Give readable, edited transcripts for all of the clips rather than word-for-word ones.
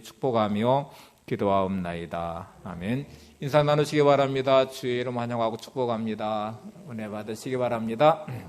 축복하며 기도하옵나이다. 아멘. 인사 나누시기 바랍니다. 주의 이름 환영하고 축복합니다. 은혜 받으시기 바랍니다. 네.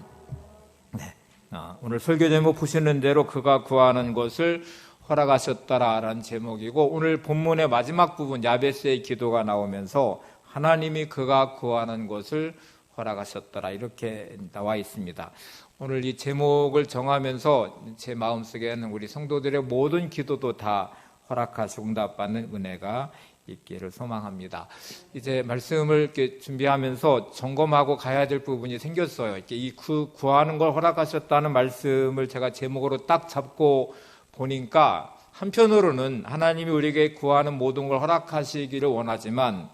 오늘 설교 제목 보시는 대로 그가 구하는 것을 허락하셨다라는 제목이고, 오늘 본문의 마지막 부분 야베스의 기도가 나오면서 하나님이 그가 구하는 것을 허락하셨더라 이렇게 나와 있습니다. 오늘 이 제목을 정하면서 제 마음속에는 우리 성도들의 모든 기도도 다 허락하시고 응답받는 은혜가 있기를 소망합니다. 이제 말씀을 이렇게 준비하면서 점검하고 가야 될 부분이 생겼어요. 이렇게 이 구하는 걸 허락하셨다는 말씀을 제가 제목으로 딱 잡고 보니까 한편으로는 하나님이 우리에게 구하는 모든 걸 허락하시기를 원하지만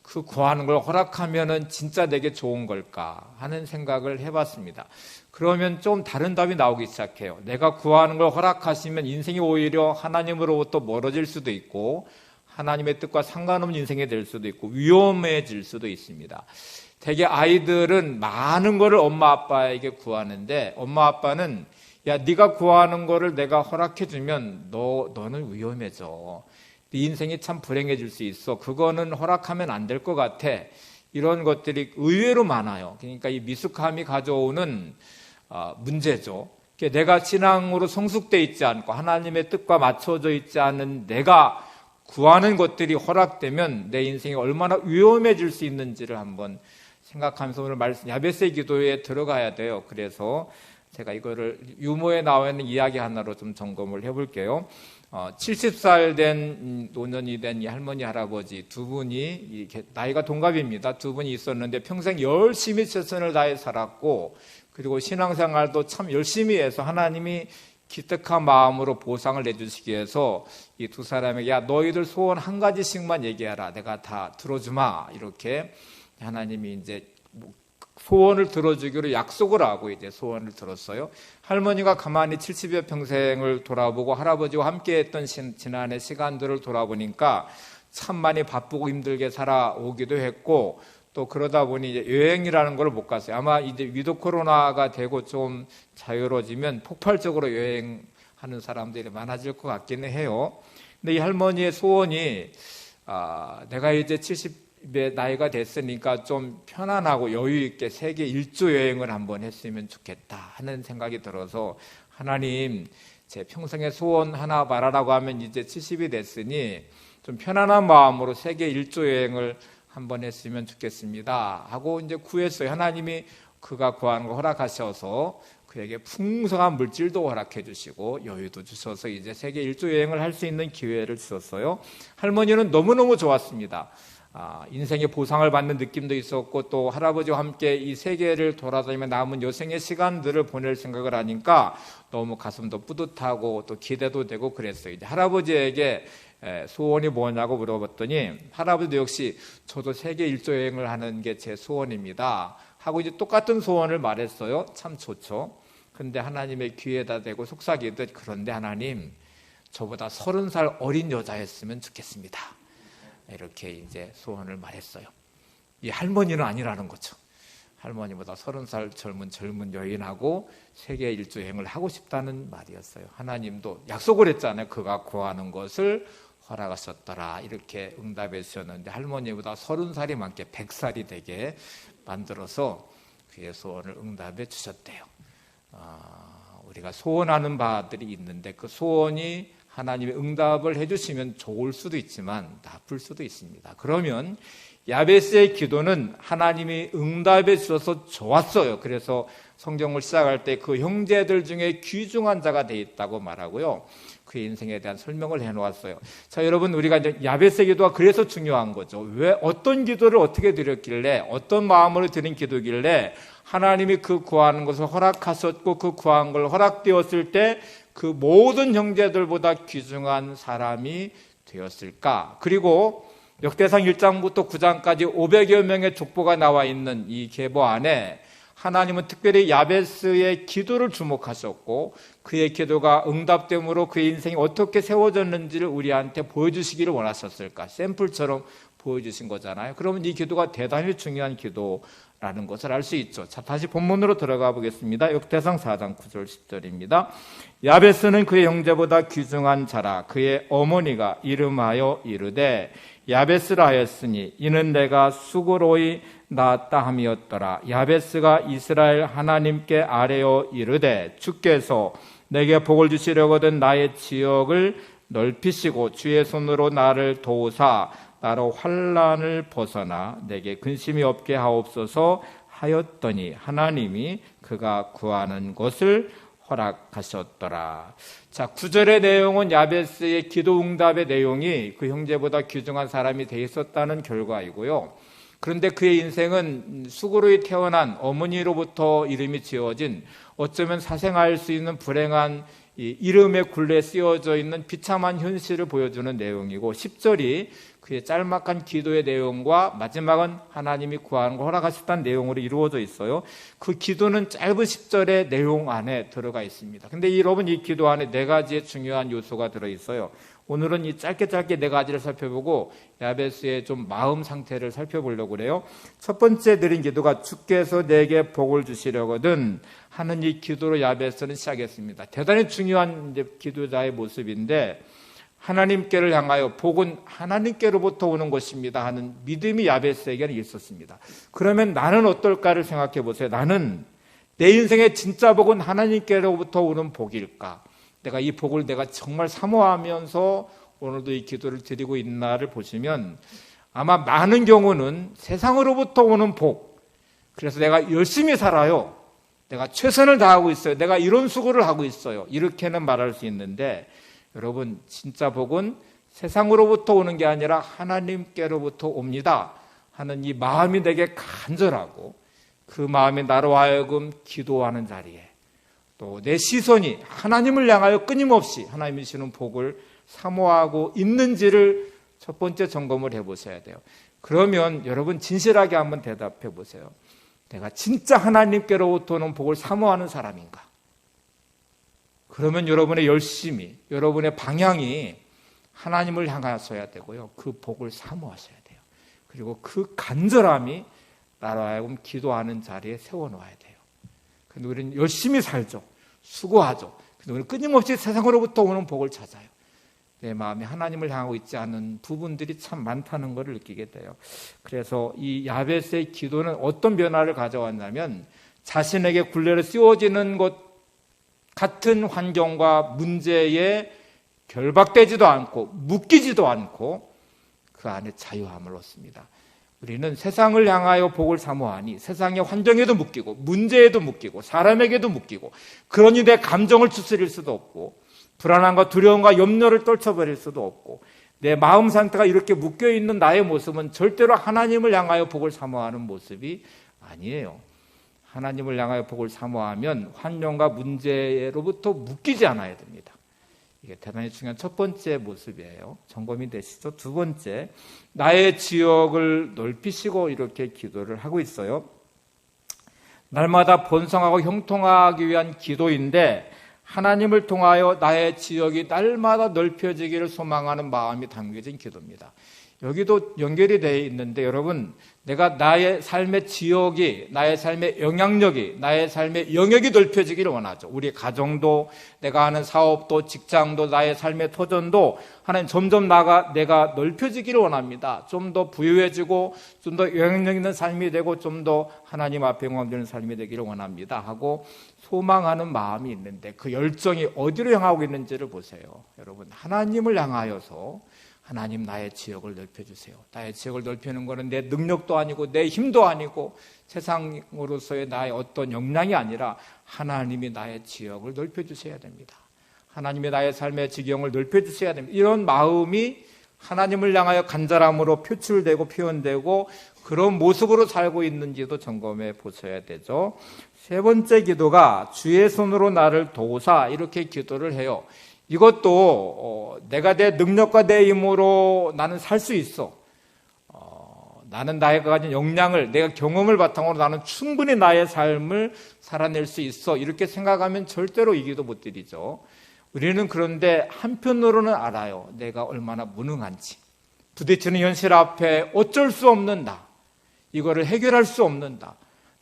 그 구하는 걸 허락하면은 진짜 내게 좋은 걸까 하는 생각을 해봤습니다. 그러면 좀 다른 답이 나오기 시작해요. 내가 구하는 걸 허락하시면 인생이 오히려 하나님으로부터 멀어질 수도 있고 하나님의 뜻과 상관없는 인생이 될 수도 있고 위험해질 수도 있습니다. 대개 아이들은 많은 거를 엄마 아빠에게 구하는데 엄마 아빠는 야, 네가 구하는 거를 내가 허락해주면 너는 위험해져. 네 인생이 참 불행해질 수 있어. 그거는 허락하면 안 될 것 같아. 이런 것들이 의외로 많아요. 그러니까 이 미숙함이 가져오는 문제죠. 내가 신앙으로 성숙되어 있지 않고 하나님의 뜻과 맞춰져 있지 않은 내가 구하는 것들이 허락되면 내 인생이 얼마나 위험해질 수 있는지를 한번 생각하면서 오늘 말씀 야베스의 기도에 들어가야 돼요. 그래서 제가 이거를 유모에 나와 있는 이야기 하나로 좀 점검을 해볼게요. 70살 된 노년이 된 이 할머니 할아버지 두 분이 나이가 동갑입니다. 두 분이 있었는데 평생 열심히 최선을 다해 살았고 그리고 신앙생활도 참 열심히 해서 하나님이 기특한 마음으로 보상을 내주시기 위해서 이 두 사람에게 야 너희들 소원 한 가지씩만 얘기하라. 내가 다 들어주마. 이렇게 하나님이 이제 소원을 들어주기로 약속을 하고 이제 소원을 들었어요. 할머니가 가만히 70여 평생을 돌아보고 할아버지와 함께했던 지난해 시간들을 돌아보니까 참 많이 바쁘고 힘들게 살아오기도 했고 또 그러다 보니 이제 여행이라는 걸 못 갔어요. 아마 이제 위드 코로나가 되고 좀 자유로워지면 폭발적으로 여행하는 사람들이 많아질 것 같기는 해요. 근데 이 할머니의 소원이 내가 이제 70의 나이가 됐으니까 좀 편안하고 여유 있게 세계 일주 여행을 한번 했으면 좋겠다 하는 생각이 들어서 하나님 제 평생의 소원 하나 말하라고 하면 이제 70이 됐으니 좀 편안한 마음으로 세계 일주 여행을 한번 했으면 좋겠습니다 하고 이제 구했어요. 하나님이 그가 구하는 거 허락하셔서 그에게 풍성한 물질도 허락해 주시고 여유도 주셔서 이제 세계 일주 여행을 할 수 있는 기회를 주셨어요. 할머니는 너무너무 좋았습니다. 인생의 보상을 받는 느낌도 있었고 또 할아버지와 함께 이 세계를 돌아다니며 남은 여생의 시간들을 보낼 생각을 하니까 너무 가슴도 뿌듯하고 또 기대도 되고 그랬어요. 이제 할아버지에게 소원이 뭐냐고 물어봤더니 할아버지도 역시 저도 세계 일조 여행을 하는 게 제 소원입니다 하고 이제 똑같은 소원을 말했어요. 참 좋죠. 근데 하나님의 귀에다 대고 속삭이듯 그런데 하나님 저보다 30살 어린 여자였으면 좋겠습니다. 이렇게 이제 소원을 말했어요. 이 할머니는 아니라는 거죠. 할머니보다 30살 젊은 여인하고 세계 일주 여행을 하고 싶다는 말이었어요. 하나님도 약속을 했잖아요. 그가 구하는 것을 허락하셨더라 이렇게 응답해 주셨는데 할머니보다 30살이 많게 100살이 되게 만들어서 그의 소원을 응답해 주셨대요. 우리가 소원하는 바들이 있는데 그 소원이 하나님이 응답을 해주시면 좋을 수도 있지만 나쁠 수도 있습니다. 그러면 야베스의 기도는 하나님이 응답해 주셔서 좋았어요. 그래서 성경을 시작할 때 그 형제들 중에 귀중한 자가 돼 있다고 말하고요. 그의 인생에 대한 설명을 해놓았어요. 자, 여러분 우리가 이제 야베스의 기도가 그래서 중요한 거죠. 왜 어떤 기도를 어떻게 드렸길래 어떤 마음으로 드린 기도길래 하나님이 그 구하는 것을 허락하셨고 그 구한 걸 허락되었을 때 그 모든 형제들보다 귀중한 사람이 되었을까? 그리고 역대상 1장부터 9장까지 500여 명의 족보가 나와 있는 이 계보 안에 하나님은 특별히 야베스의 기도를 주목하셨고 그의 기도가 응답됨으로 그의 인생이 어떻게 세워졌는지를 우리한테 보여주시기를 원하셨을까? 샘플처럼 보여주신 거잖아요. 그러면 이 기도가 대단히 중요한 기도 라는 것을 알 수 있죠. 자, 다시 본문으로 들어가 보겠습니다. 역대상 4장 9절 10절입니다. 야베스는 그의 형제보다 귀중한 자라. 그의 어머니가 이름하여 이르되 야베스라 하였으니 이는 내가 수고로이 낳았다 함이었더라. 야베스가 이스라엘 하나님께 아뢰어 이르되 주께서 내게 복을 주시려거든 나의 지역을 넓히시고 주의 손으로 나를 도우사 나로 환난을 벗어나 내게 근심이 없게 하옵소서 하였더니 하나님이 그가 구하는 것을 허락하셨더라. 자, 9절의 내용은 야베스의 기도 응답의 내용이 그 형제보다 귀중한 사람이 돼 있었다는 결과이고요. 그런데 그의 인생은 수고로이 태어난 어머니로부터 이름이 지어진 어쩌면 사생할 수 있는 불행한 이 이름의 굴레에 쓰여져 있는 비참한 현실을 보여주는 내용이고 10절이 그의 짤막한 기도의 내용과 마지막은 하나님이 구하는 걸 허락하셨다는 내용으로 이루어져 있어요. 그 기도는 짧은 10절의 내용 안에 들어가 있습니다. 근데 여러분 이 기도 안에 네 가지의 중요한 요소가 들어있어요. 오늘은 이 짧게 네 가지를 살펴보고 야베스의 좀 마음 상태를 살펴보려고 그래요. 첫 번째 드린 기도가 주께서 내게 복을 주시려거든 하는 이 기도로 야베스는 시작했습니다. 대단히 중요한 이제 기도자의 모습인데 하나님께를 향하여 복은 하나님께로부터 오는 것입니다 하는 믿음이 야베스에게는 있었습니다. 그러면 나는 어떨까를 생각해 보세요. 나는 내 인생의 진짜 복은 하나님께로부터 오는 복일까? 내가 이 복을 내가 정말 사모하면서 오늘도 이 기도를 드리고 있나를 보시면 아마 많은 경우는 세상으로부터 오는 복, 그래서 내가 열심히 살아요, 내가 최선을 다하고 있어요, 내가 이런 수고를 하고 있어요, 이렇게는 말할 수 있는데 여러분 진짜 복은 세상으로부터 오는 게 아니라 하나님께로부터 옵니다 하는 이 마음이 내게 간절하고 그 마음이 나로 하여금 기도하는 자리에 또 내 시선이 하나님을 향하여 끊임없이 하나님이 주시는 복을 사모하고 있는지를 첫 번째 점검을 해보셔야 돼요. 그러면 여러분 진실하게 한번 대답해 보세요. 내가 진짜 하나님께로부터 오는 복을 사모하는 사람인가? 그러면 여러분의 열심이, 여러분의 방향이 하나님을 향하셔야 되고요. 그 복을 사모하셔야 돼요. 그리고 그 간절함이 나로 하여금 기도하는 자리에 세워놓아야 돼요. 근데 우리는 열심히 살죠. 수고하죠. 근데 우리는 끊임없이 세상으로부터 오는 복을 찾아요. 내 마음이 하나님을 향하고 있지 않은 부분들이 참 많다는 것을 느끼게 돼요. 그래서 이 야베스의 기도는 어떤 변화를 가져왔냐면 자신에게 굴레를 씌워지는 것 같은 환경과 문제에 결박되지도 않고 묶이지도 않고 그 안에 자유함을 얻습니다. 우리는 세상을 향하여 복을 사모하니 세상의 환경에도 묶이고 문제에도 묶이고 사람에게도 묶이고 그러니 내 감정을 추스릴 수도 없고 불안함과 두려움과 염려를 떨쳐버릴 수도 없고 내 마음 상태가 이렇게 묶여있는 나의 모습은 절대로 하나님을 향하여 복을 사모하는 모습이 아니에요. 하나님을 향하여 복을 사모하면 환경과 문제로부터 묶이지 않아야 됩니다. 이게 대단히 중요한 첫 번째 모습이에요. 점검이 되시죠? 두 번째, 나의 지역을 넓히시고 이렇게 기도를 하고 있어요. 날마다 번성하고 형통하기 위한 기도인데 하나님을 통하여 나의 지역이 날마다 넓혀지기를 소망하는 마음이 담겨진 기도입니다. 여기도 연결이 되어 있는데 여러분, 내가 나의 삶의 지역이, 나의 삶의 영향력이, 나의 삶의 영역이 넓혀지기를 원하죠. 우리 가정도, 내가 하는 사업도, 직장도, 나의 삶의 터전도 하나님 점점 내가 넓혀지기를 원합니다. 좀 더 부유해지고 좀 더 영향력 있는 삶이 되고 좀 더 하나님 앞에 영광되는 삶이 되기를 원합니다 하고 소망하는 마음이 있는데 그 열정이 어디로 향하고 있는지를 보세요. 여러분, 하나님을 향하여서 하나님 나의 지역을 넓혀주세요. 나의 지역을 넓히는 것은 내 능력도 아니고 내 힘도 아니고 세상으로서의 나의 어떤 역량이 아니라 하나님이 나의 지역을 넓혀주셔야 됩니다. 하나님이 나의 삶의 지경을 넓혀주셔야 됩니다. 이런 마음이 하나님을 향하여 간절함으로 표출되고 표현되고 그런 모습으로 살고 있는지도 점검해 보셔야 되죠. 세 번째 기도가 주의 손으로 나를 도우사 이렇게 기도를 해요. 이것도 내가 내 능력과 내 힘으로 나는 살 수 있어. 나는 나의 가진 역량을, 내가 경험을 바탕으로 나는 충분히 나의 삶을 살아낼 수 있어. 이렇게 생각하면 절대로 이 기도 못 드리죠. 우리는 그런데 한편으로는 알아요. 내가 얼마나 무능한지. 부딪히는 현실 앞에 어쩔 수 없는 나. 이거를 해결할 수 없는 나.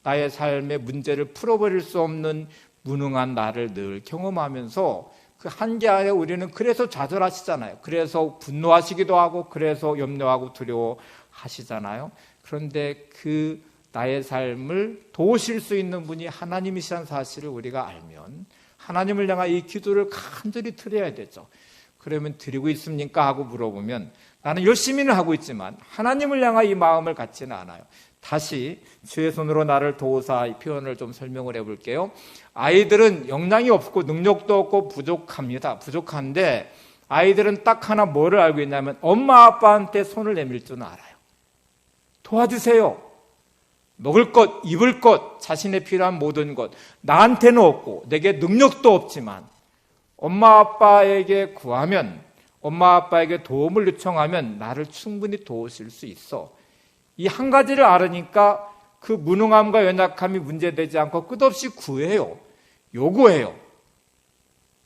나의 삶의 문제를 풀어버릴 수 없는 무능한 나를 늘 경험하면서 그 한계 안에 우리는 그래서 좌절하시잖아요. 그래서 분노하시기도 하고 그래서 염려하고 두려워하시잖아요. 그런데 그 나의 삶을 도우실 수 있는 분이 하나님이시라는 사실을 우리가 알면 하나님을 향한 이 기도를 간절히 드려야 되죠. 그러면 드리고 있습니까? 하고 물어보면 나는 열심히는 하고 있지만 하나님을 향한 이 마음을 갖지는 않아요. 다시 주의 손으로 나를 도우사 이 표현을 좀 설명을 해볼게요. 아이들은 역량이 없고 능력도 없고 부족합니다. 부족한데 아이들은 딱 하나 뭐를 알고 있냐면 엄마 아빠한테 손을 내밀 줄은 알아요. 도와주세요. 먹을 것, 입을 것, 자신의 필요한 모든 것 나한테는 없고 내게 능력도 없지만 엄마 아빠에게 구하면 엄마 아빠에게 도움을 요청하면 나를 충분히 도우실 수 있어. 이 한 가지를 알으니까 그 무능함과 연약함이 문제되지 않고 끝없이 구해요. 요구해요.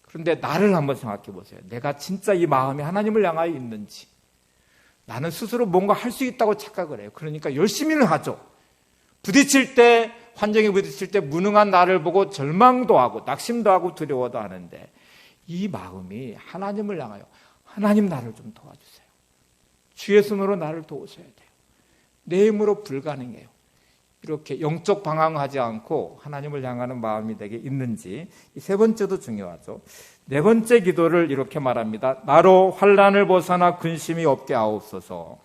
그런데 나를 한번 생각해 보세요. 내가 진짜 이 마음이 하나님을 향하여 있는지. 나는 스스로 뭔가 할 수 있다고 착각을 해요. 그러니까 열심히는 하죠. 부딪힐 때, 환경에 부딪힐 때 무능한 나를 보고 절망도 하고 낙심도 하고 두려워도 하는데 이 마음이 하나님을 향하여 하나님 나를 좀 도와주세요. 주의 손으로 나를 도우셔야 돼요. 내 힘으로 불가능해요. 이렇게 영적 방황하지 않고 하나님을 향하는 마음이 내게 있는지 이 세 번째도 중요하죠. 네 번째 기도를 이렇게 말합니다. 나로 환난을 벗어나 근심이 없게 하옵소서.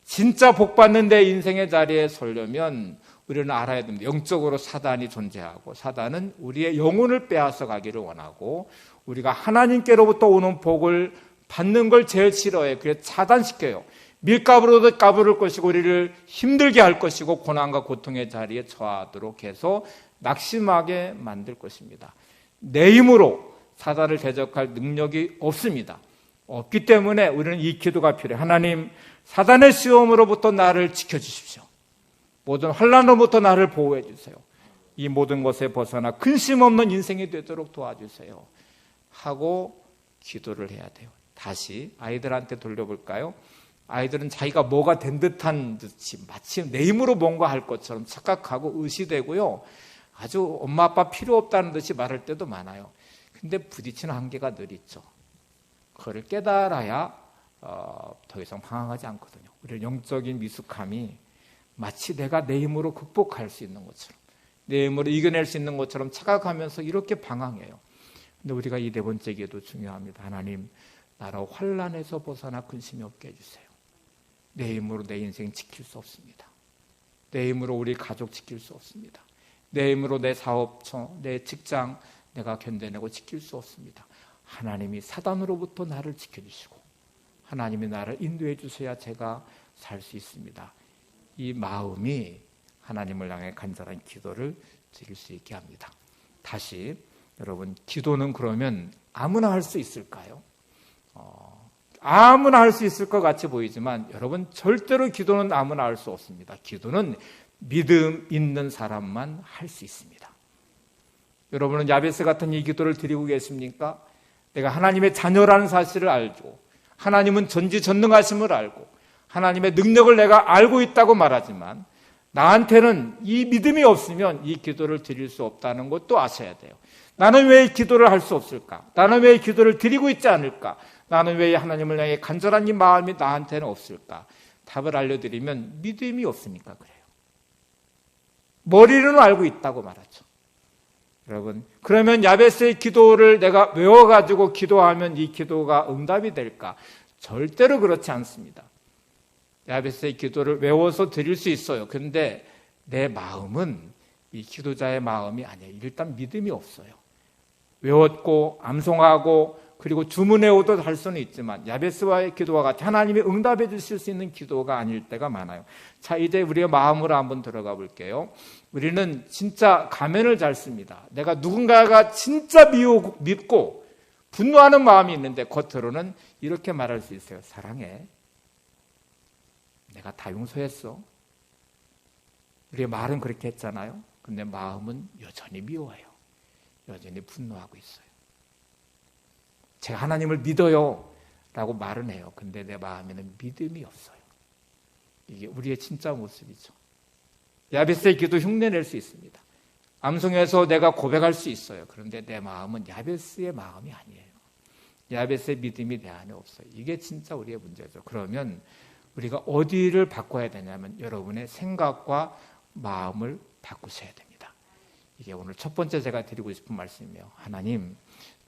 진짜 복받는 내 인생의 자리에 서려면 우리는 알아야 됩니다. 영적으로 사단이 존재하고 사단은 우리의 영혼을 빼앗아 가기를 원하고 우리가 하나님께로부터 오는 복을 받는 걸 제일 싫어해요. 그래서 차단시켜요. 밀가루로도 까부를 것이고 우리를 힘들게 할 것이고 고난과 고통의 자리에 처하도록 해서 낙심하게 만들 것입니다. 내 힘으로 사단을 대적할 능력이 없습니다. 없기 때문에 우리는 이 기도가 필요해요. 하나님, 사단의 시험으로부터 나를 지켜주십시오. 모든 환난으로부터 나를 보호해 주세요. 이 모든 것에 벗어나 근심 없는 인생이 되도록 도와주세요. 하고 기도를 해야 돼요. 다시 아이들한테 돌려볼까요? 아이들은 자기가 뭐가 된 듯한 듯이 마치 내 힘으로 뭔가 할 것처럼 착각하고 의시되고요. 아주 엄마 아빠 필요 없다는 듯이 말할 때도 많아요. 근데 부딪히는 한계가 늘 있죠. 그걸 깨달아야 더 이상 방황하지 않거든요. 우리 영적인 미숙함이 마치 내가 내 힘으로 극복할 수 있는 것처럼 내 힘으로 이겨낼 수 있는 것처럼 착각하면서 이렇게 방황해요. 근데 우리가 이 네 번째 기도 중요합니다. 하나님, 나로 환난에서 벗어나 근심이 없게 해주세요. 내 힘으로 내 인생 지킬 수 없습니다. 내 힘으로 우리 가족 지킬 수 없습니다. 내 힘으로 내 사업처, 내 직장 내가 견뎌내고 지킬 수 없습니다. 하나님이 사단으로부터 나를 지켜주시고 하나님이 나를 인도해 주셔야 제가 살 수 있습니다. 이 마음이 하나님을 향해 간절한 기도를 드릴 수 있게 합니다. 다시 여러분, 기도는 그러면 아무나 할 수 있을까요? 아무나 할 수 있을 것 같이 보이지만 여러분, 절대로 기도는 아무나 할 수 없습니다. 기도는 믿음 있는 사람만 할 수 있습니다. 여러분은 야베스 같은 이 기도를 드리고 계십니까? 내가 하나님의 자녀라는 사실을 알고 하나님은 전지전능하심을 알고 하나님의 능력을 내가 알고 있다고 말하지만 나한테는 이 믿음이 없으면 이 기도를 드릴 수 없다는 것도 아셔야 돼요. 나는 왜 이 기도를 할 수 없을까? 나는 왜 이 기도를 드리고 있지 않을까? 나는 왜 하나님을 향해 간절한 이 마음이 나한테는 없을까? 답을 알려드리면 믿음이 없으니까 그래요. 머리로는 알고 있다고 말하죠. 여러분, 그러면 야베스의 기도를 내가 외워가지고 기도하면 이 기도가 응답이 될까? 절대로 그렇지 않습니다. 야베스의 기도를 외워서 드릴 수 있어요. 그런데 내 마음은 이 기도자의 마음이 아니에요. 일단 믿음이 없어요. 외웠고 암송하고 그리고 주문해오도 할 수는 있지만 야베스와의 기도와 같이 하나님이 응답해 주실 수 있는 기도가 아닐 때가 많아요. 자, 이제 우리의 마음으로 한번 들어가 볼게요. 우리는 진짜 가면을 잘 씁니다. 내가 누군가가 진짜 밉고 분노하는 마음이 있는데 겉으로는 이렇게 말할 수 있어요. 사랑해. 내가 다 용서했어. 우리의 말은 그렇게 했잖아요. 근데 마음은 여전히 미워해요. 여전히 분노하고 있어요. 제가 하나님을 믿어요 라고 말은 해요. 근데 내 마음에는 믿음이 없어요. 이게 우리의 진짜 모습이죠. 야베스의 기도 흉내낼 수 있습니다. 암송에서 내가 고백할 수 있어요. 그런데 내 마음은 야베스의 마음이 아니에요. 야베스의 믿음이 내 안에 없어요. 이게 진짜 우리의 문제죠. 그러면 우리가 어디를 바꿔야 되냐면 여러분의 생각과 마음을 바꾸셔야 됩니다. 이게 오늘 첫 번째 제가 드리고 싶은 말씀이에요. 하나님,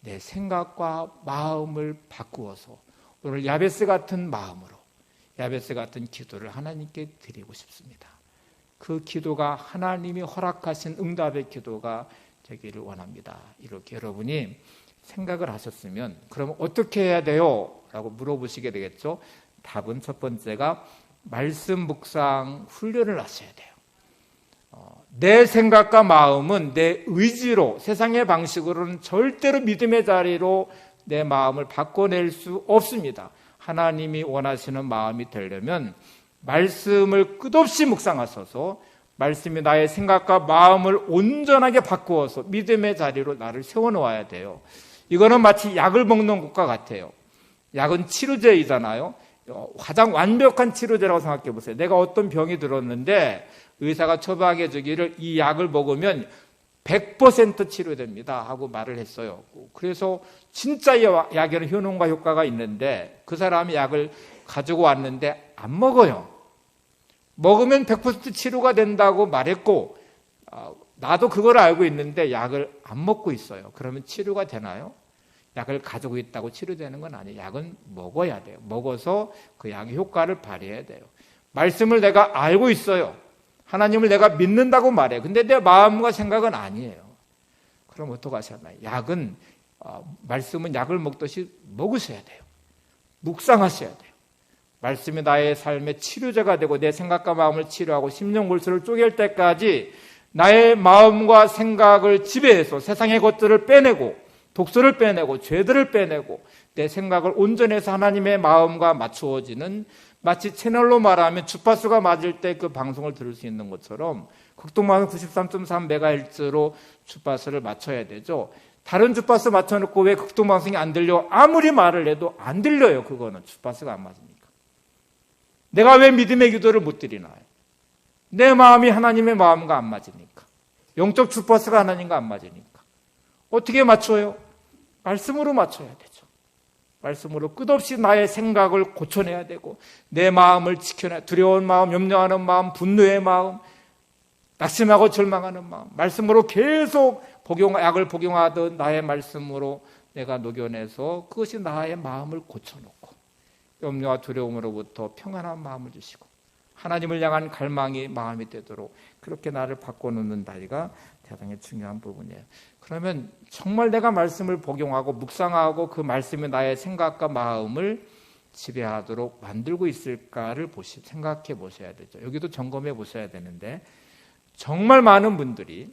내 생각과 마음을 바꾸어서 오늘 야베스 같은 마음으로, 야베스 같은 기도를 하나님께 드리고 싶습니다. 그 기도가 하나님이 허락하신 응답의 기도가 되기를 원합니다. 이렇게 여러분이 생각을 하셨으면 그럼 어떻게 해야 돼요? 라고 물어보시게 되겠죠. 답은 첫 번째가 말씀 묵상 훈련을 하셔야 돼요. 내 생각과 마음은 내 의지로, 세상의 방식으로는 절대로 믿음의 자리로 내 마음을 바꿔낼 수 없습니다. 하나님이 원하시는 마음이 되려면 말씀을 끝없이 묵상하셔서 말씀이 나의 생각과 마음을 온전하게 바꾸어서 믿음의 자리로 나를 세워놓아야 돼요. 이거는 마치 약을 먹는 것과 같아요. 약은 치료제이잖아요. 가장 완벽한 치료제라고 생각해 보세요. 내가 어떤 병이 들었는데 의사가 처방해 주기를 이 약을 먹으면 100% 치료됩니다 하고 말을 했어요. 그래서 진짜 이 약에는 효능과 효과가 있는데 그 사람이 약을 가지고 왔는데 안 먹어요. 먹으면 100% 치료가 된다고 말했고 나도 그걸 알고 있는데 약을 안 먹고 있어요. 그러면 치료가 되나요? 약을 가지고 있다고 치료되는 건 아니에요. 약은 먹어야 돼요. 먹어서 그 약의 효과를 발휘해야 돼요. 말씀을 내가 알고 있어요. 하나님을 내가 믿는다고 말해요. 근데 내 마음과 생각은 아니에요. 그럼 어떡하셨나요? 약은 말씀은 약을 먹듯이 먹으셔야 돼요. 묵상하셔야 돼요. 말씀이 나의 삶의 치료제가 되고 내 생각과 마음을 치료하고 심령골수를 쪼갤 때까지 나의 마음과 생각을 지배해서 세상의 것들을 빼내고 독소를 빼내고 죄들을 빼내고 내 생각을 온전해서 하나님의 마음과 맞추어지는, 마치 채널로 말하면 주파수가 맞을 때 그 방송을 들을 수 있는 것처럼 극동방송 93.3MHz로 주파수를 맞춰야 되죠. 다른 주파수 맞춰놓고 왜 극동방송이 안 들려? 아무리 말을 해도 안 들려요. 그거는 주파수가 안 맞으니까. 내가 왜 믿음의 기도를 못 드리나요? 내 마음이 하나님의 마음과 안 맞으니까. 영적 주파수가 하나님과 안 맞으니까. 어떻게 맞춰요? 말씀으로 맞춰야 되죠. 말씀으로 끝없이 나의 생각을 고쳐내야 되고 내 마음을 지켜내야, 두려운 마음, 염려하는 마음, 분노의 마음, 낙심하고 절망하는 마음, 말씀으로 계속 약을 복용하던 나의 말씀으로 내가 녹여내서 그것이 나의 마음을 고쳐놓고 염려와 두려움으로부터 평안한 마음을 주시고 하나님을 향한 갈망이 마음이 되도록 그렇게 나를 바꿔놓는 다리가 대단히 중요한 부분이에요. 그러면 정말 내가 말씀을 복용하고 묵상하고 그 말씀이 나의 생각과 마음을 지배하도록 만들고 있을까를 생각해 보셔야 되죠. 여기도 점검해 보셔야 되는데 정말 많은 분들이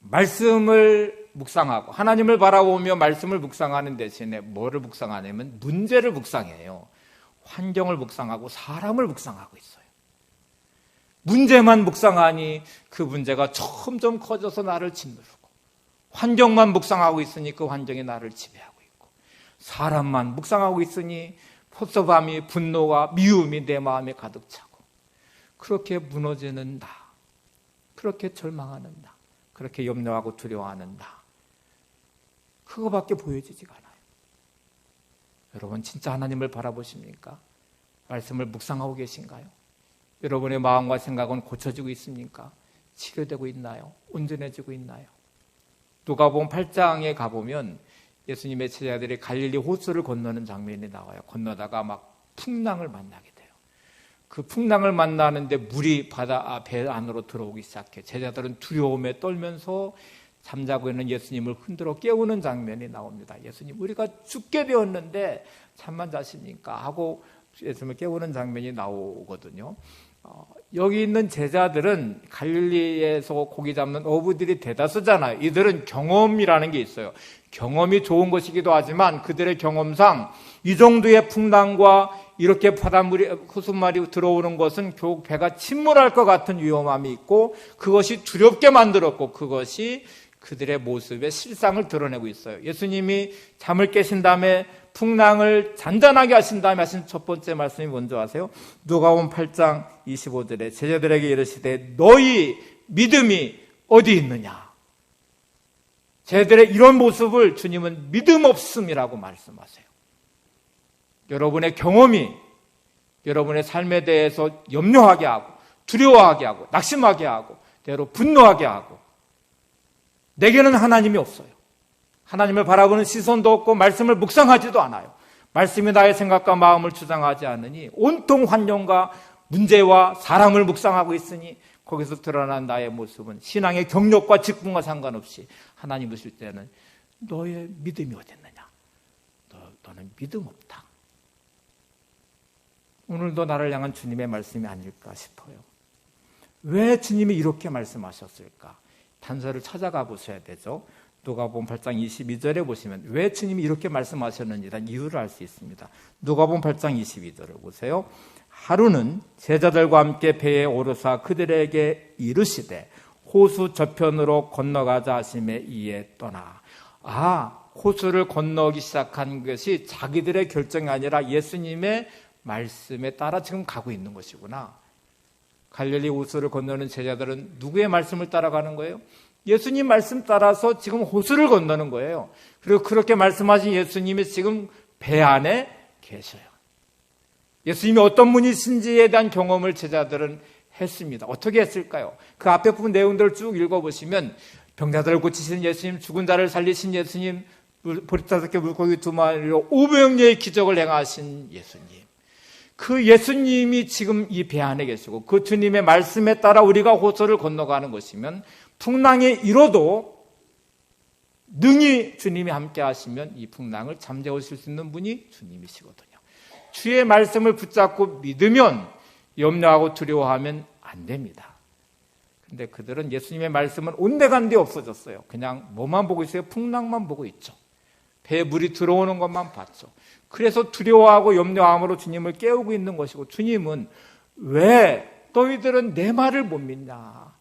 말씀을 묵상하고 하나님을 바라보며 말씀을 묵상하는 대신에 뭐를 묵상하냐면 문제를 묵상해요. 환경을 묵상하고 사람을 묵상하고 있어요. 문제만 묵상하니 그 문제가 점점 커져서 나를 짓누르고, 환경만 묵상하고 있으니 그 환경이 나를 지배하고 있고, 사람만 묵상하고 있으니 섭섭함이, 분노와 미움이 내 마음에 가득 차고, 그렇게 무너지는 나, 그렇게 절망하는 나, 그렇게 염려하고 두려워하는 나, 그거밖에 보여지지가 않아요. 여러분 진짜 하나님을 바라보십니까? 말씀을 묵상하고 계신가요? 여러분의 마음과 생각은 고쳐지고 있습니까? 치료되고 있나요? 온전해지고 있나요? 누가복음 8장에 가보면 예수님의 제자들이 갈릴리 호수를 건너는 장면이 나와요. 건너다가 막 풍랑을 만나게 돼요. 그 풍랑을 만나는데 물이 배 안으로 들어오기 시작해. 제자들은 두려움에 떨면서 잠자고 있는 예수님을 흔들어 깨우는 장면이 나옵니다. 예수님, 우리가 죽게 되었는데 잠만 자십니까? 하고 예수님을 깨우는 장면이 나오거든요. 여기 있는 제자들은 갈릴리에서 고기 잡는 어부들이 대다수잖아요. 이들은 경험이라는 게 있어요. 경험이 좋은 것이기도 하지만 그들의 경험상 이 정도의 풍랑과 이렇게 바닷물이, 호수물이 들어오는 것은 결국 배가 침몰할 것 같은 위험함이 있고 그것이 두렵게 만들었고 그것이 그들의 모습의 실상을 드러내고 있어요. 예수님이 잠을 깨신 다음에 풍랑을 잔잔하게 하신 다음에 하신 첫 번째 말씀이 뭔지 아세요? 누가복음 8장 25절에 제자들에게 이르시되 너희 믿음이 어디 있느냐? 제자들의 이런 모습을 주님은 믿음 없음이라고 말씀하세요. 여러분의 경험이 여러분의 삶에 대해서 염려하게 하고 두려워하게 하고 낙심하게 하고 때로 분노하게 하고 내게는 하나님이 없어요. 하나님을 바라보는 시선도 없고 말씀을 묵상하지도 않아요. 말씀이 나의 생각과 마음을 주장하지 않으니 온통 환경과 문제와 사람을 묵상하고 있으니 거기서 드러난 나의 모습은 신앙의 경력과 직분과 상관없이 하나님 보실 때는 너의 믿음이 어딨느냐? 너는 믿음 없다. 오늘도 나를 향한 주님의 말씀이 아닐까 싶어요. 왜 주님이 이렇게 말씀하셨을까? 단서를 찾아가 보셔야 되죠. 누가복음 8장 22절에 보시면 왜 주님이 이렇게 말씀하셨는지 이유를 알 수 있습니다. 누가복음 8장 22절을 보세요. 하루는 제자들과 함께 배에 오르사 그들에게 이르시되 호수 저편으로 건너가자 하심에 이에 떠나. 호수를 건너기 시작한 것이 자기들의 결정이 아니라 예수님의 말씀에 따라 지금 가고 있는 것이구나. 갈릴리 호수를 건너는 제자들은 누구의 말씀을 따라가는 거예요? 예수님 말씀 따라서 지금 호수를 건너는 거예요. 그리고 그렇게 말씀하신 예수님이 지금 배 안에 계셔요. 예수님이 어떤 분이신지에 대한 경험을 제자들은 했습니다. 어떻게 했을까요? 그 앞에 부분 내용들을 쭉 읽어보시면 병자들을 고치신 예수님, 죽은 자를 살리신 예수님, 보리 5개 물고기 2마리로 500명의 기적을 행하신 예수님. 그 예수님이 지금 이 배 안에 계시고 그 주님의 말씀에 따라 우리가 호수를 건너가는 것이면 풍랑이 일어도 능히 주님이 함께 하시면 이 풍랑을 잠재우실 수 있는 분이 주님이시거든요. 주의 말씀을 붙잡고 믿으면 염려하고 두려워하면 안 됩니다. 근데 그들은 예수님의 말씀은 온데간데 없어졌어요. 그냥 뭐만 보고 있어요? 풍랑만 보고 있죠. 배에 물이 들어오는 것만 봤죠. 그래서 두려워하고 염려함으로 주님을 깨우고 있는 것이고 주님은 왜 너희들은 내 말을 못 믿냐?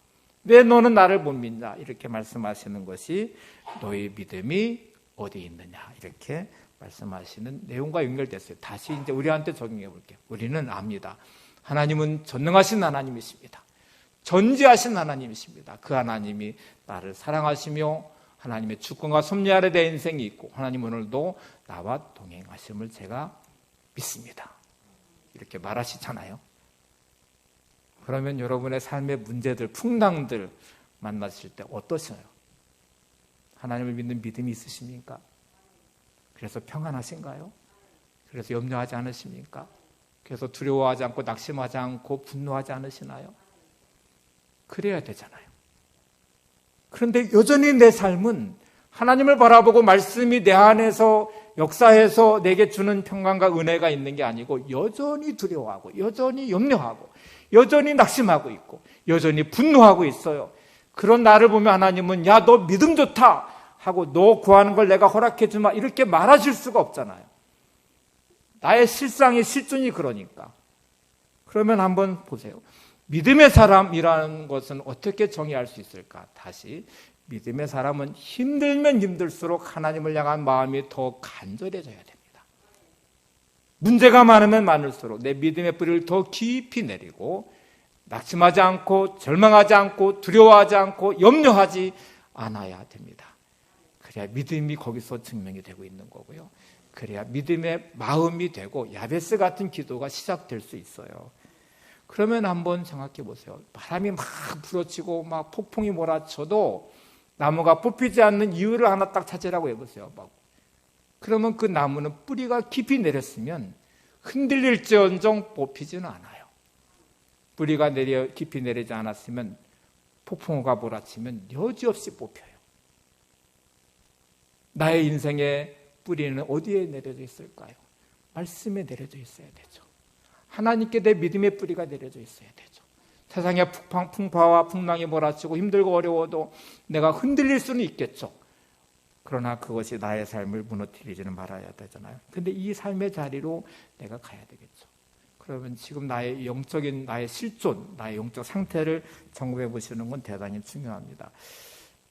왜 너는 나를 못 믿냐? 이렇게 말씀하시는 것이 너희 믿음이 어디 있느냐? 이렇게 말씀하시는 내용과 연결됐어요. 다시 이제 우리한테 적용해 볼게요. 우리는 압니다. 하나님은 전능하신 하나님이십니다. 전지하신 하나님이십니다. 그 하나님이 나를 사랑하시며 하나님의 주권과 섭리 아래 내 인생이 있고 하나님 오늘도 나와 동행하심을 제가 믿습니다. 이렇게 말하시잖아요. 그러면 여러분의 삶의 문제들, 풍랑들 만나실 때 어떠셔요? 하나님을 믿는 믿음이 있으십니까? 그래서 평안하신가요? 그래서 염려하지 않으십니까? 그래서 두려워하지 않고 낙심하지 않고 분노하지 않으시나요? 그래야 되잖아요. 그런데 여전히 내 삶은 하나님을 바라보고 말씀이 내 안에서 역사해서 내게 주는 평강과 은혜가 있는 게 아니고 여전히 두려워하고 여전히 염려하고 여전히 낙심하고 있고 여전히 분노하고 있어요. 그런 나를 보면 하나님은 야, 너 믿음 좋다 하고 너 구하는 걸 내가 허락해 주마 이렇게 말하실 수가 없잖아요. 나의 실상의 실존이 그러니까. 그러면 한번 보세요. 믿음의 사람이라는 것은 어떻게 정의할 수 있을까? 다시 믿음의 사람은 힘들면 힘들수록 하나님을 향한 마음이 더 간절해져야 됩니다. 문제가 많으면 많을수록 내 믿음의 뿌리를 더 깊이 내리고 낙심하지 않고 절망하지 않고 두려워하지 않고 염려하지 않아야 됩니다. 그래야 믿음이 거기서 증명이 되고 있는 거고요. 그래야 믿음의 마음이 되고 야베스 같은 기도가 시작될 수 있어요. 그러면 한번 생각해 보세요. 바람이 막 불어치고 막 폭풍이 몰아쳐도 나무가 뽑히지 않는 이유를 하나 딱 찾으라고 해보세요. 그러면 그 나무는 뿌리가 깊이 내렸으면 흔들릴지언정 뽑히지는 않아요. 뿌리가 깊이 내리지 않았으면 폭풍우가 몰아치면 여지없이 뽑혀요. 나의 인생의 뿌리는 어디에 내려져 있을까요? 말씀에 내려져 있어야 되죠. 하나님께 내 믿음의 뿌리가 내려져 있어야 되죠. 세상의 풍파와 풍랑이 몰아치고 힘들고 어려워도 내가 흔들릴 수는 있겠죠. 그러나 그것이 나의 삶을 무너뜨리지는 말아야 되잖아요. 근데 이 삶의 자리로 내가 가야 되겠죠. 그러면 지금 나의 영적인 나의 실존, 나의 영적 상태를 점검해 보시는 건 대단히 중요합니다.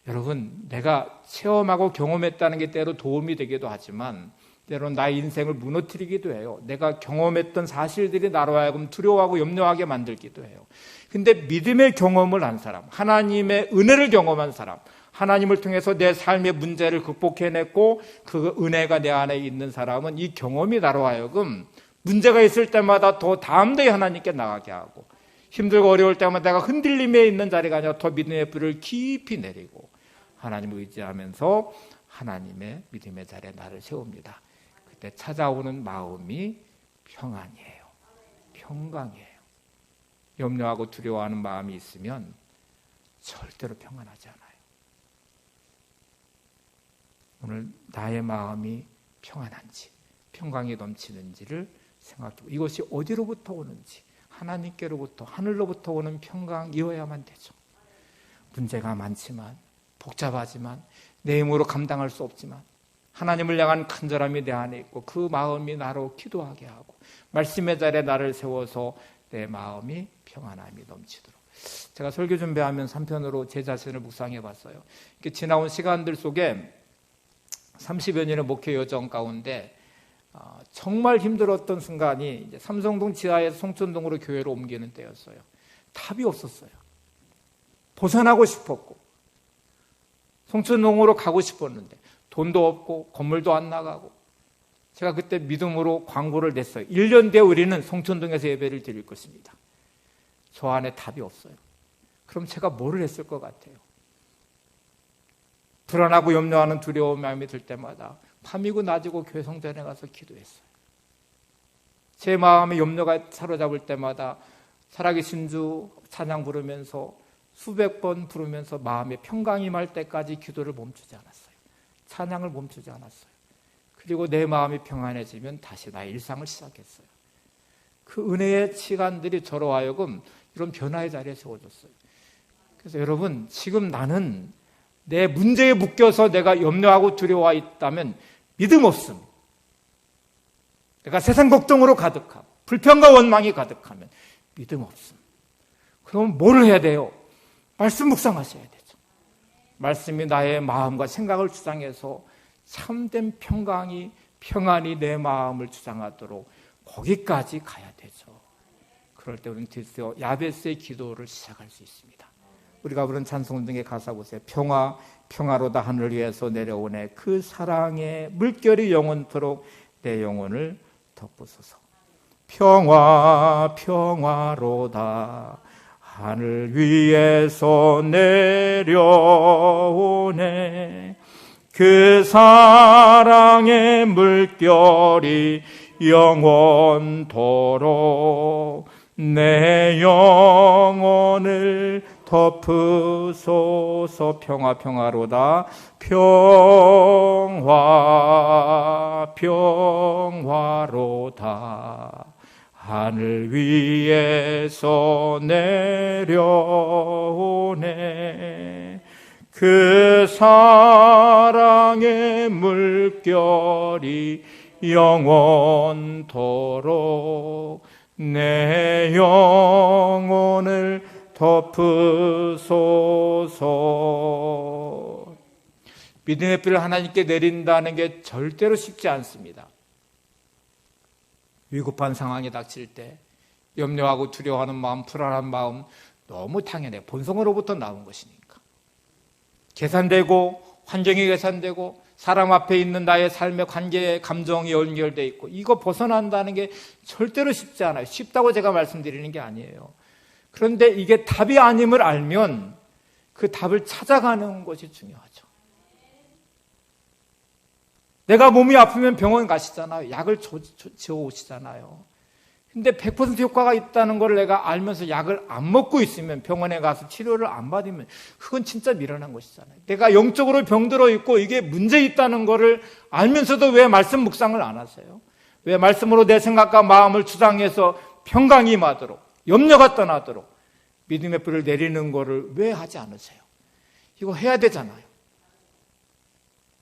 여러분, 내가 체험하고 경험했다는 게 때로 도움이 되기도 하지만 때로는 나의 인생을 무너뜨리기도 해요. 내가 경험했던 사실들이 나로 하여금 두려워하고 염려하게 만들기도 해요. 근데 믿음의 경험을 한 사람, 하나님의 은혜를 경험한 사람, 하나님을 통해서 내 삶의 문제를 극복해냈고 그 은혜가 내 안에 있는 사람은 이 경험이 나로 하여금 문제가 있을 때마다 더 담대히 하나님께 나가게 하고, 힘들고 어려울 때마다 내가 흔들림에 있는 자리가 아니라 더 믿음의 불을 깊이 내리고 하나님을 의지하면서 하나님의 믿음의 자리에 나를 세웁니다. 그때 찾아오는 마음이 평안이에요. 평강이에요. 염려하고 두려워하는 마음이 있으면 절대로 평안하지 않아요. 오늘 나의 마음이 평안한지, 평강이 넘치는지를 생각해보고, 이것이 어디로부터 오는지, 하나님께로부터, 하늘로부터 오는 평강이어야만 되죠. 문제가 많지만, 복잡하지만, 내 힘으로 감당할 수 없지만 하나님을 향한 간절함이 내 안에 있고 그 마음이 나로 기도하게 하고 말씀의 자리에 나를 세워서 내 마음이 평안함이 넘치도록. 제가 설교 준비하면서 한편으로 제 자신을 묵상해 봤어요. 지나온 시간들 속에 30여 년의 목회 여정 가운데 정말 힘들었던 순간이 이제 삼성동 지하에서 송천동으로 교회로 옮기는 때였어요. 답이 없었어요. 벗어나고 싶었고 송천동으로 가고 싶었는데 돈도 없고 건물도 안 나가고, 제가 그때 믿음으로 광고를 냈어요. 1년 뒤에 우리는 송천동에서 예배를 드릴 것입니다. 저 안에 답이 없어요. 그럼 제가 뭐를 했을 것 같아요? 불안하고 염려하는 두려운 마음이 들 때마다 밤이고 낮이고 교회 성전에 가서 기도했어요. 제 마음에 염려가 사로잡을 때마다 살아계신 주 찬양 부르면서 수백 번 부르면서 마음에 평강이 임할 때까지 기도를 멈추지 않았어요. 찬양을 멈추지 않았어요. 그리고 내 마음이 평안해지면 다시 나의 일상을 시작했어요. 그 은혜의 시간들이 저로 하여금 이런 변화의 자리에 세워졌어요. 그래서 여러분, 지금 나는 내 문제에 묶여서 내가 염려하고 두려워 있다면 믿음 없음, 내가 세상 걱정으로 가득하고 불평과 원망이 가득하면 믿음 없음. 그럼 뭐를 해야 돼요? 말씀 묵상하셔야 되죠. 말씀이 나의 마음과 생각을 주장해서 참된 평안이 내 마음을 주장하도록 거기까지 가야 되죠. 그럴 때 우리는 드디어 야베스의 기도를 시작할 수 있습니다. 우리가 부른 찬송 등의 가사 보세요. 평화로다 하늘 위에서 내려오네. 그 사랑의 물결이 영원토록 내 영혼을 덮으소서. 평화로다 하늘 위에서 내려오네. 그 사랑의 물결이 영원토록 내 영혼을 덮으소서. 평화로다. 평화로다 하늘 위에서 내려오네. 그 사랑의 물결이 영원토록 내 영혼을 덮으소서. 믿음의 비를 하나님께 내린다는 게 절대로 쉽지 않습니다. 위급한 상황이 닥칠 때 염려하고 두려워하는 마음, 불안한 마음 너무 당연해요. 본성으로부터 나온 것이니까. 계산되고 환경이 계산되고 사람 앞에 있는 나의 삶의 관계에 감정이 연결되어 있고, 이거 벗어난다는 게 절대로 쉽지 않아요. 쉽다고 제가 말씀드리는 게 아니에요. 그런데 이게 답이 아님을 알면 그 답을 찾아가는 것이 중요하죠. 내가 몸이 아프면 병원 가시잖아요. 약을 지어오시잖아요. 근데 100% 효과가 있다는 걸 내가 알면서 약을 안 먹고 있으면, 병원에 가서 치료를 안 받으면 그건 진짜 미련한 것이잖아요. 내가 영적으로 병들어 있고 이게 문제 있다는 거를 알면서도 왜 말씀 묵상을 안 하세요? 왜 말씀으로 내 생각과 마음을 주장해서 평강이 임하도록, 염려가 떠나도록 믿음의 불을 내리는 거를 왜 하지 않으세요? 이거 해야 되잖아요.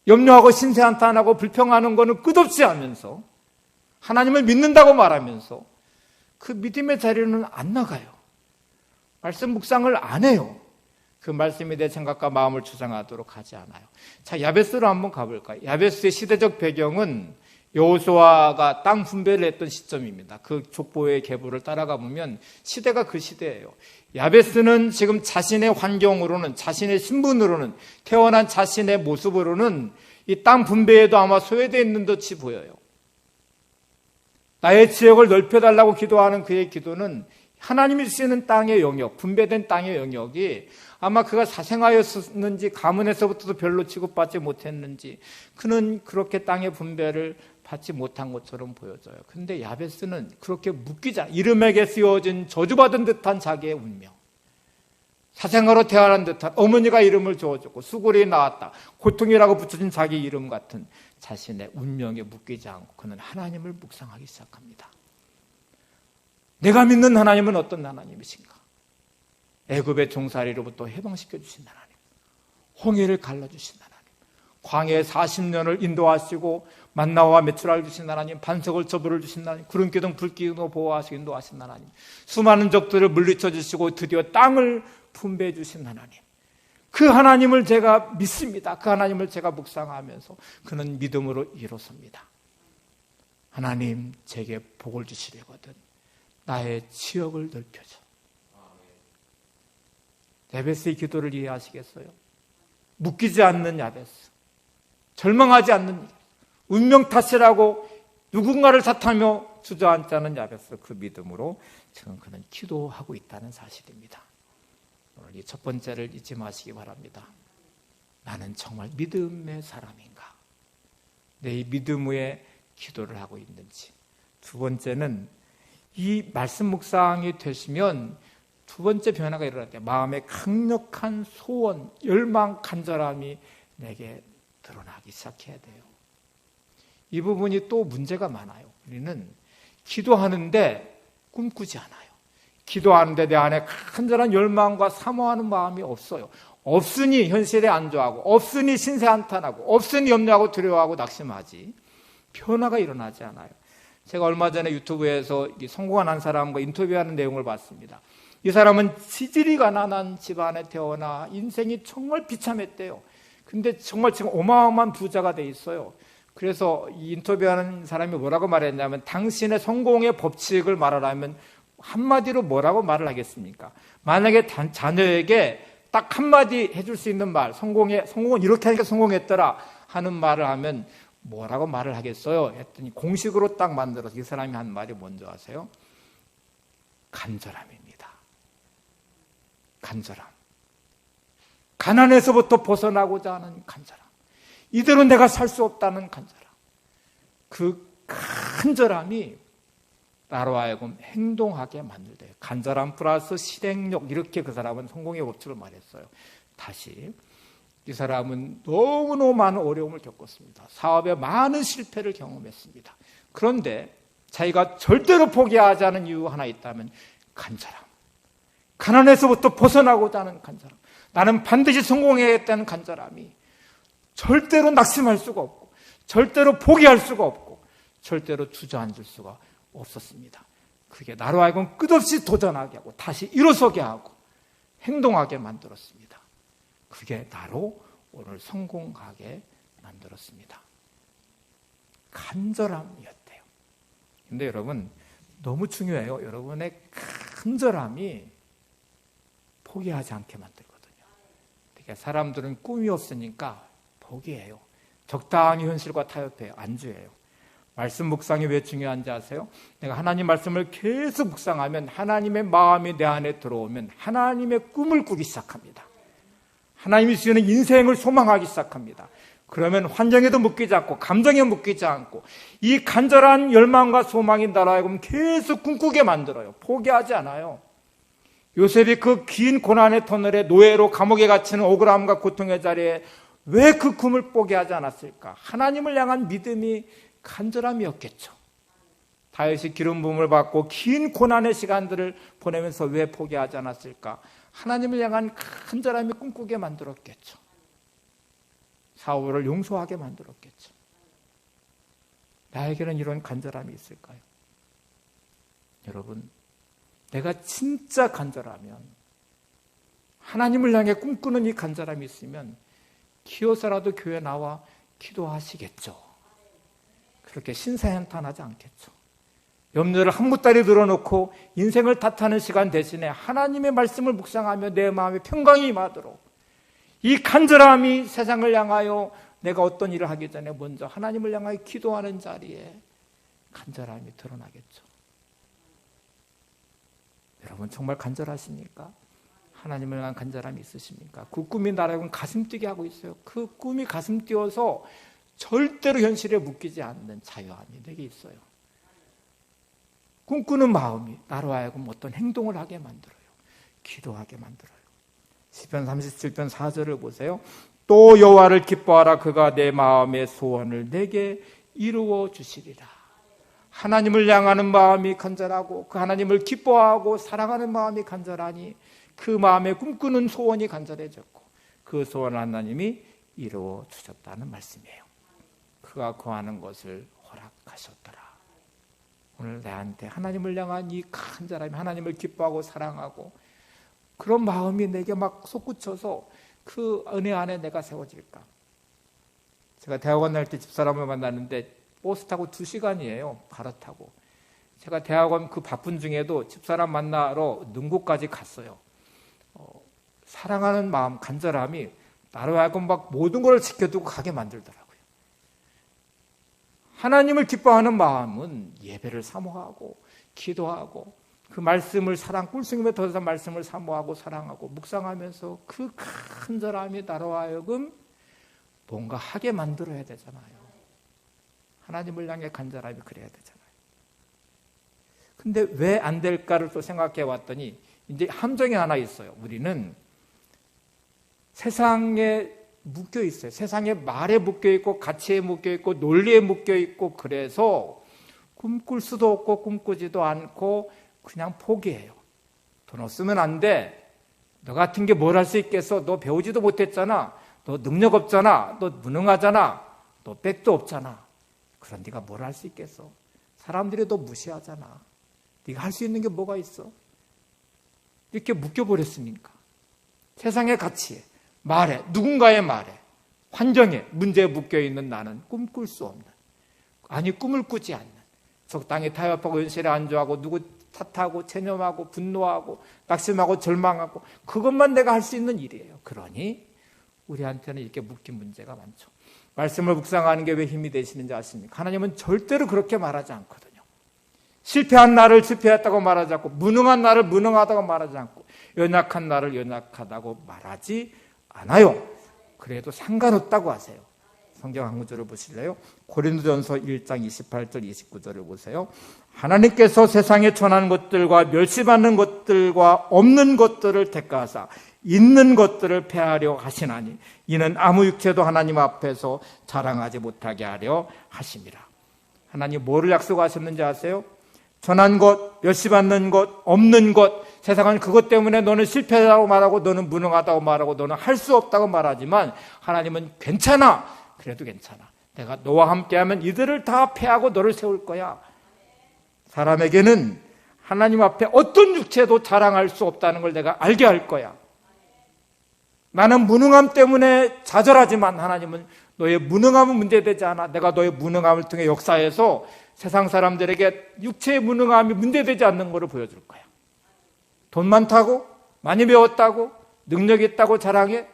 염려하고 신세한탄하고 불평하는 거는 끝없이 하면서 하나님을 믿는다고 말하면서 그 믿음의 자리는 안 나가요. 말씀 묵상을 안 해요. 그 말씀이 내 생각과 마음을 주장하도록 하지 않아요. 자, 야베스로 한번 가볼까요? 야베스의 시대적 배경은 여호수아가 땅 분배를 했던 시점입니다. 그 족보의 계보를 따라가 보면 시대가 그 시대예요. 야베스는 지금 자신의 환경으로는, 자신의 신분으로는, 태어난 자신의 모습으로는 이 땅 분배에도 아마 소외되어 있는 듯이 보여요. 나의 지역을 넓혀달라고 기도하는 그의 기도는 하나님이 쓰는 땅의 영역, 분배된 땅의 영역이 아마 그가 사생하였는지 가문에서부터도 별로 취급받지 못했는지 그는 그렇게 땅의 분배를 받지 못한 것처럼 보여져요. 근데 야베스는 그렇게 묶이자 이름에게 쓰여진 저주받은 듯한 자기의 운명, 사생아로 태어난 듯한 어머니가 이름을 주어줬고 수골이 나왔다, 고통이라고 붙여진 자기 이름 같은 자신의 운명에 묶이지 않고 그는 하나님을 묵상하기 시작합니다. 내가 믿는 하나님은 어떤 하나님이신가? 애굽의 종살이로부터 해방시켜 주신 하나님, 홍해를 갈라주신 하나님, 광야에 40년을 인도하시고 만나와 메추라를 주신 하나님, 반석을 저불을 주신 하나님, 구름기둥 불기둥으로 보호하시고 인도하신 하나님, 수많은 적들을 물리쳐 주시고 드디어 땅을 분배해 주신 하나님, 그 하나님을 제가 믿습니다. 그 하나님을 제가 묵상하면서 그는 믿음으로 일어섭니다. 하나님, 제게 복을 주시려거든 나의 지역을 넓혀줘. 야베스의 기도를 이해하시겠어요? 묶이지 않는 야베스, 절망하지 않는, 운명 탓이라고 누군가를 탓하며 주저앉지 않은 야베스, 그 믿음으로 지금 그는 기도하고 있다는 사실입니다. 오늘 이 첫 번째를 잊지 마시기 바랍니다. 나는 정말 믿음의 사람인가? 내 믿음 위에 기도를 하고 있는지. 두 번째는 이 말씀 묵상이 되시면 두 번째 변화가 일어날 때 마음에 강력한 소원, 열망, 간절함이 내게 드러나기 시작해야 돼요. 이 부분이 또 문제가 많아요. 우리는 기도하는데 꿈꾸지 않아요. 기도하는데 내 안에 간절한 열망과 사모하는 마음이 없어요. 없으니 현실에 안주하고, 없으니 신세 한탄하고, 없으니 염려하고 두려워하고 낙심하지 변화가 일어나지 않아요. 제가 얼마 전에 유튜브에서 성공한 한 사람과 인터뷰하는 내용을 봤습니다. 이 사람은 지질이 가난한 집안에 태어나 인생이 정말 비참했대요. 근데 정말 지금 어마어마한 부자가 돼 있어요. 그래서 이 인터뷰하는 사람이 뭐라고 말했냐면, 당신의 성공의 법칙을 말하라면 한마디로 뭐라고 말을 하겠습니까? 만약에 자녀에게 딱 한마디 해줄 수 있는 말, 성공은 이렇게 하니까 성공했더라 하는 말을 하면 뭐라고 말을 하겠어요? 했더니 공식으로 딱 만들어서 이 사람이 한 말이 뭔지 아세요? 간절함입니다. 간절함. 가난에서부터 벗어나고자 하는 간절함. 이대로 내가 살 수 없다는 간절함. 그 간절함이 나로 하여금 행동하게 만들대요. 간절함 플러스 실행력, 이렇게 그 사람은 성공의 법칙을 말했어요. 다시, 이 사람은 너무너무 많은 어려움을 겪었습니다. 사업에 많은 실패를 경험했습니다. 그런데 자기가 절대로 포기하지 않은 이유 하나 있다면 간절함. 가난에서부터 벗어나고자 하는 간절함. 나는 반드시 성공해야겠다는 간절함이 절대로 낙심할 수가 없고, 절대로 포기할 수가 없고, 절대로 주저앉을 수가 없었습니다. 그게 나로 하여금 끝없이 도전하게 하고 다시 일어서게 하고 행동하게 만들었습니다. 그게 나로 오늘 성공하게 만들었습니다. 간절함이었대요. 근데 여러분, 너무 중요해요. 여러분의 간절함이 포기하지 않게 만들거든요. 그러니까 사람들은 꿈이 없으니까 포기해요. 적당히 현실과 타협해요. 안주해요. 말씀 묵상이 왜 중요한지 아세요? 내가 하나님 말씀을 계속 묵상하면 하나님의 마음이 내 안에 들어오면 하나님의 꿈을 꾸기 시작합니다. 하나님이 주시는 인생을 소망하기 시작합니다. 그러면 환경에도 묶이지 않고 감정에 묶이지 않고 이 간절한 열망과 소망이 나로 하여금 계속 꿈꾸게 만들어요. 포기하지 않아요. 요셉이 그 긴 고난의 터널에 노예로 감옥에 갇히는 억울함과 고통의 자리에 왜 그 꿈을 포기하지 않았을까? 하나님을 향한 믿음이 간절함이었겠죠. 다윗이 기름 부음을 받고 긴 고난의 시간들을 보내면서 왜 포기하지 않았을까? 하나님을 향한 간절함이 꿈꾸게 만들었겠죠. 사울을 용서하게 만들었겠죠. 나에게는 이런 간절함이 있을까요? 여러분, 내가 진짜 간절하면, 하나님을 향해 꿈꾸는 이 간절함이 있으면 기어서라도 교회 나와 기도하시겠죠. 저렇게 신사현탄하지 않겠죠. 염려를 한 무다리 늘어놓고 인생을 탓하는 시간 대신에 하나님의 말씀을 묵상하며 내 마음에 평강이 임하도록, 이 간절함이 세상을 향하여 내가 어떤 일을 하기 전에 먼저 하나님을 향하여 기도하는 자리에 간절함이 드러나겠죠. 여러분 정말 간절하십니까? 하나님을 향한 간절함이 있으십니까? 그 꿈이 나라고 가슴 뛰게 하고 있어요. 그 꿈이 가슴 뛰어서 절대로 현실에 묶이지 않는 자유함이 내게 있어요. 꿈꾸는 마음이 나로 하여금 어떤 행동을 하게 만들어요. 기도하게 만들어요. 시편 37편 4절을 보세요. 또 여호와를 기뻐하라. 그가 내 마음의 소원을 내게 이루어 주시리라. 하나님을 향하는 마음이 간절하고 그 하나님을 기뻐하고 사랑하는 마음이 간절하니 그 마음에 꿈꾸는 소원이 간절해졌고 그 소원을 하나님이 이루어 주셨다는 말씀이에요. 그가 구하는 것을 허락하셨더라. 오늘 내한테 하나님을 향한 이 간절함이, 하나님을 기뻐하고 사랑하고 그런 마음이 내게 막 솟구쳐서 그 은혜 안에 내가 세워질까. 제가 대학원 다닐 때 집사람을 만났는데 버스 타고 2시간이에요. 갈아타고. 제가 대학원 그 바쁜 중에도 집사람 만나러 능곡까지 갔어요. 사랑하는 마음, 간절함이 나로 하여금 막 모든 걸 지켜두고 가게 만들더라고요. 하나님을 기뻐하는 마음은 예배를 사모하고 기도하고 그 말씀을 꿀송이에 더 말씀을 사모하고 사랑하고 묵상하면서 그 간절함이 나로 하여금 뭔가 하게 만들어야 되잖아요. 하나님을 향해 간절함이 그래야 되잖아요. 근데 왜 안 될까를 또 생각해 왔더니 이제 함정이 하나 있어요. 우리는 세상에 묶여 있어요. 세상의 말에 묶여 있고 가치에 묶여 있고 논리에 묶여 있고 그래서 꿈꿀 수도 없고 꿈꾸지도 않고 그냥 포기해요. 돈 없으면 안 돼. 너 같은 게 뭘 할 수 있겠어? 너 배우지도 못했잖아. 너 능력 없잖아. 너 무능하잖아. 너 백도 없잖아. 그럼 네가 뭘 할 수 있겠어? 사람들이 너 무시하잖아. 네가 할 수 있는 게 뭐가 있어? 이렇게 묶여버렸으니까. 세상의 가치에, 말에, 누군가의 말에, 환경에, 문제에 묶여있는 나는 꿈꿀 수 없는, 아니 꿈을 꾸지 않는, 적당히 타협하고 현실에 안주하고 누구 탓하고 체념하고 분노하고 낙심하고 절망하고 그것만 내가 할 수 있는 일이에요. 그러니 우리한테는 이렇게 묶인 문제가 많죠. 말씀을 묵상하는 게 왜 힘이 되시는지 아십니까? 하나님은 절대로 그렇게 말하지 않거든요. 실패한 나를 실패했다고 말하지 않고 무능한 나를 무능하다고 말하지 않고 연약한 나를 연약하다고 말하지 않아요. 그래도 상관없다고 하세요. 성경 한 구절을 보실래요? 고린도전서 1장 28절 29절을 보세요. 하나님께서 세상에 천한 것들과 멸시받는 것들과 없는 것들을 택하사 있는 것들을 폐하려 하시나니 이는 아무 육체도 하나님 앞에서 자랑하지 못하게 하려 하심이라. 하나님 뭐를 약속하셨는지 아세요? 천한 것, 멸시받는 것, 없는 것, 세상은 그것 때문에 너는 실패라고 말하고 너는 무능하다고 말하고 너는 할 수 없다고 말하지만 하나님은 괜찮아. 그래도 괜찮아. 내가 너와 함께하면 이들을 다 패하고 너를 세울 거야. 사람에게는 하나님 앞에 어떤 육체도 자랑할 수 없다는 걸 내가 알게 할 거야. 나는 무능함 때문에 좌절하지만 하나님은 너의 무능함은 문제되지 않아. 내가 너의 무능함을 통해 역사해서 세상 사람들에게 육체의 무능함이 문제되지 않는 것을 보여줄 거야. 돈 많다고? 많이 배웠다고? 능력 있다고 자랑해?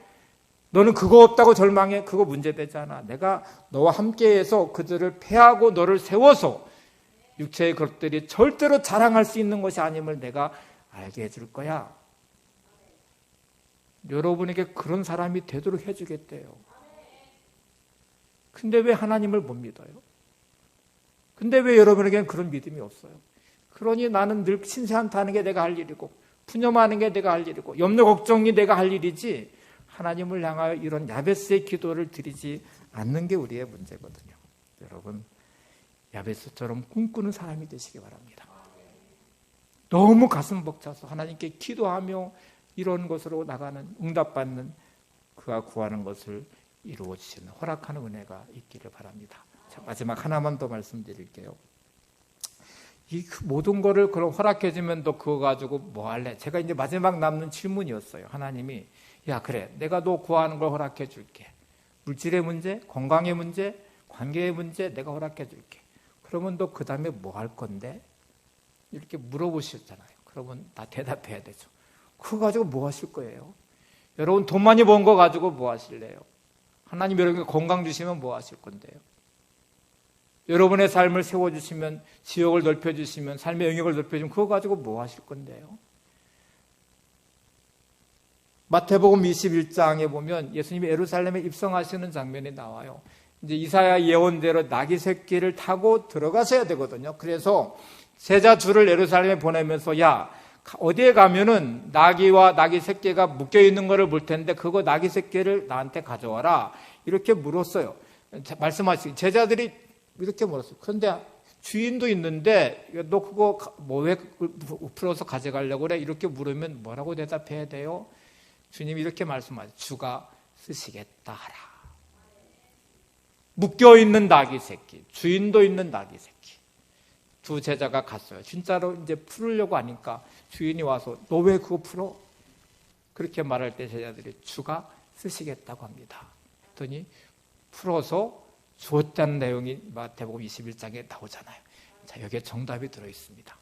너는 그거 없다고 절망해? 그거 문제되지 않아. 내가 너와 함께해서 그들을 패하고 너를 세워서 육체의 것들이 절대로 자랑할 수 있는 것이 아님을 내가 알게 해줄 거야. 여러분에게 그런 사람이 되도록 해주겠대요. 근데 왜 하나님을 못 믿어요? 근데 왜 여러분에게는 그런 믿음이 없어요? 그러니 나는 늘 신세한타는 게 내가 할 일이고 푸념하는 게 내가 할 일이고 염려 걱정이 내가 할 일이지 하나님을 향하여 이런 야베스의 기도를 드리지 않는 게 우리의 문제거든요. 여러분 야베스처럼 꿈꾸는 사람이 되시기 바랍니다. 너무 가슴 벅차서 하나님께 기도하며 이런 것으로 나가는 응답받는 그가 구하는 것을 이루어 주시는 허락하는 은혜가 있기를 바랍니다. 자, 마지막 하나만 더 말씀드릴게요. 이 모든 거를 그럼 허락해 주면 너 그거 가지고 뭐 할래? 제가 이제 마지막 남는 질문이었어요. 하나님이 야 그래 내가 너 구하는 걸 허락해 줄게. 물질의 문제, 건강의 문제, 관계의 문제 내가 허락해 줄게. 그러면 너 그 다음에 뭐 할 건데? 이렇게 물어보셨잖아요. 그러면 다 대답해야 되죠. 그거 가지고 뭐 하실 거예요? 여러분 돈 많이 번 거 가지고 뭐 하실래요? 하나님 여러분께 건강 주시면 뭐 하실 건데요? 여러분의 삶을 세워주시면, 지역을 넓혀주시면, 삶의 영역을 넓혀주시면 그거 가지고 뭐 하실 건데요? 마태복음 21장에 보면 예수님이 예루살렘에 입성하시는 장면이 나와요. 이제 이사야 예언대로 나귀 새끼를 타고 들어가셔야 되거든요. 그래서 제자 둘을 예루살렘에 보내면서 야, 어디에 가면은 나귀와 나귀 새끼가 묶여 있는 거를 볼 텐데 그거 나귀 새끼를 나한테 가져와라. 이렇게 물었어요. 말씀하시기 제자들이 이렇게 물었어요. 그런데 주인도 있는데 너 그거 뭐 왜 풀어서 가져가려고 그래? 이렇게 물으면 뭐라고 대답해야 돼요? 주님이 이렇게 말씀하세요. 주가 쓰시겠다 하라. 묶여 있는 나귀 새끼, 주인도 있는 나귀 새끼. 두 제자가 갔어요. 진짜로 이제 풀으려고 하니까 주인이 와서 너 왜 그거 풀어? 그렇게 말할 때 제자들이 주가 쓰시겠다고 합니다. 그랬더니 풀어서 주었다는 내용이 마태복음 21장에 나오잖아요. 자, 여기에 정답이 들어있습니다.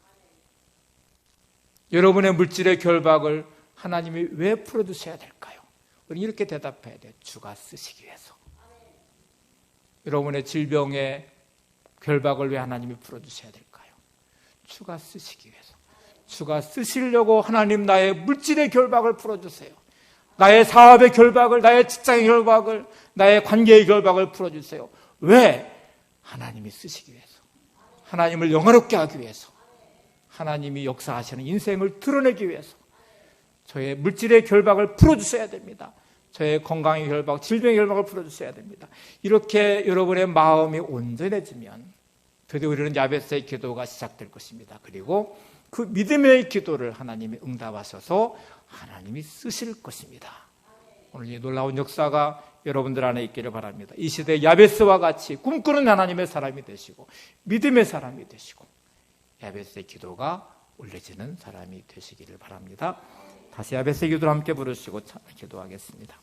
여러분의 물질의 결박을 하나님이 왜 풀어주셔야 될까요? 우리 이렇게 대답해야 돼요. 주가 쓰시기 위해서. 여러분의 질병의 결박을 왜 하나님이 풀어주셔야 될까요? 주가 쓰시기 위해서. 주가 쓰시려고 하나님 나의 물질의 결박을 풀어주세요. 나의 사업의 결박을, 나의 직장의 결박을, 나의 관계의 결박을 풀어주세요. 왜? 하나님이 쓰시기 위해서. 하나님을 영화롭게 하기 위해서. 하나님이 역사하시는 인생을 드러내기 위해서. 저의 물질의 결박을 풀어주셔야 됩니다. 저의 건강의 결박, 질병의 결박을 풀어주셔야 됩니다. 이렇게 여러분의 마음이 온전해지면 드디어 우리는 야베스의 기도가 시작될 것입니다. 그리고 그 믿음의 기도를 하나님이 응답하셔서 하나님이 쓰실 것입니다. 오늘 이 놀라운 역사가 여러분들 안에 있기를 바랍니다. 이 시대 야베스와 같이 꿈꾸는 하나님의 사람이 되시고 믿음의 사람이 되시고 야베스의 기도가 올려지는 사람이 되시기를 바랍니다. 다시 야베스의 기도를 함께 부르시고 기도하겠습니다.